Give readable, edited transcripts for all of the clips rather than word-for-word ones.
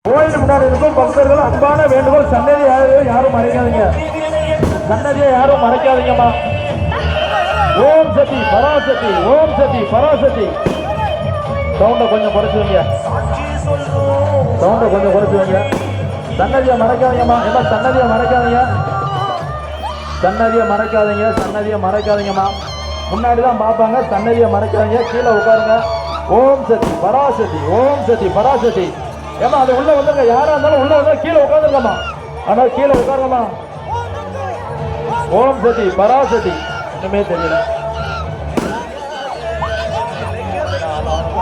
கோயில் முன்னாடி இருக்கும் பக்தர்கள் அன்பான வேண்டுகோள், சன்னதி யாரும் மறைக்காதீங்க, சன்னதியை யாரும் மறைக்காதீங்கம்மா. ஓம் சதி பராசக்தி, ஓம் சதி பராசக்தி. சவுண்டை கொஞ்சம் குறைச்சு வைங்க, சவுண்டை கொஞ்சம் குறைச்சு வைங்க. சன்னதியை மறைக்காதீங்கம்மா, ஏமா சன்னதியை மறைக்காதீங்க, சன்னதியை மறைக்காதீங்க, சன்னதியை மறைக்காதீங்கம்மா. முன்னாடி தான் பார்ப்பாங்க, சன்னதியை மறைக்காதீங்க, கீழே உட்காருங்க. ஓம் சதி பராசக்தி, ஓம் சதி பராசக்தி. ஏமா அது உள்ள வந்துருங்க, யாரா இருந்தாலும் உள்ள வந்தா கீழே உட்காந்துருக்கம்மா, ஆனால் கீழே உட்காருங்கம்மா. ஓம் சதி பராசக்தி. இன்னுமே தெரியல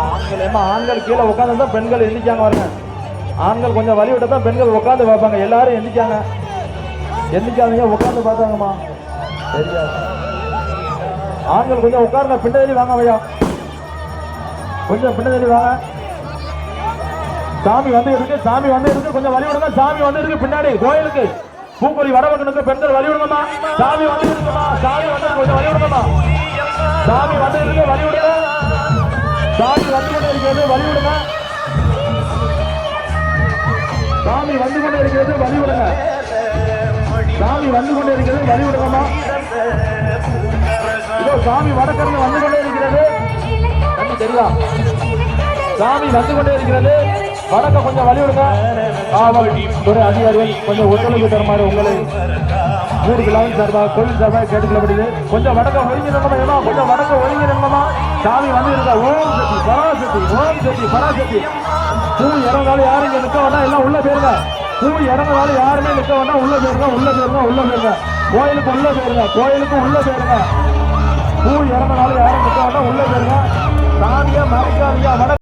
ஆண்கள், ஏமா ஆண்கள் கீழே உட்காந்து தான் பெண்கள் எந்திரிக்காங்க பாருங்க. ஆண்கள் கொஞ்சம் வழி விட்டு தான் பெண்கள் உட்காந்து பார்ப்பாங்க. எல்லாரும் எந்திரிக்காங்க, எந்திரிக்காதீங்க, உட்காந்து பார்த்தாங்கம்மா. தெரியாது, ஆண்கள் கொஞ்சம் உட்காருங்க, பின்னாடி வாங்க வையா, கொஞ்சம் பின்னாடி வாங்க. சாமி வந்து இருக்கு, சாமி வந்து இருக்கு, கொஞ்சம் வழி விடுங்க. சாமி வந்து இருக்கு பின்னாடி கோயிலுக்கு, பூங்குழி வடவனுக்கு பெண்கள் வழி விடுங்கம்மா. சாமி வந்து இருக்குமா, சாமி வந்து கொஞ்சம் வழி விடுங்கம்மா. சாமி வந்து இருக்கு, வழி விடுங்க. சாமி வந்து கொண்டு இருக்கிறது, வழி விடுங்க. சாமி வந்து கொண்டு இருக்கிறது, வழி விடுங்க. சாமி வந்து கொண்டு இருக்கிறது, வழி விடுங்கம்மா. இதோ சாமி வடக்கருந்து வந்து கொண்டே இருக்கிறது, கண்ணு தெரியா, சாமி வந்து கொண்டே இருக்கிறது, வடக்க கொஞ்சம் வழி விடுங்க. துறை அதிகாரிகள் கொஞ்சம் ஒத்துழைப்பு தருமாறு உங்களை ஊர் விழாவின் சார்பாக கோயில் சார்பாக கேட்டுக்கொள்ளப்படுது. கொஞ்சம் வடக்க ஒருங்கிணங்கம்மா, கொஞ்சம் வடக்க ஒருங்கிணங்கம்மா. சாமி வந்து இருக்க. ஓம் சக்தி பராசக்தி, ஓம் சக்தி பராசக்தி. பூ இறந்தாலும் யாரும் இங்க நிற்க வேண்டாம், எல்லாம் உள்ள போயிருங்க. பூ இறந்தாலும் யாருமே நிற்க வேண்டாம், உள்ள போயிருங்க, உள்ள போயிருங்க, உள்ள போயிருங்க. கோயிலுக்கு உள்ள போயிருங்க, கோயிலுக்கு உள்ள போயிருங்க. பூ இறந்தாலும் யாரும் நிற்க வேண்டாம், உள்ள போயிருங்க. சாமியா மறைக்காதீங்க.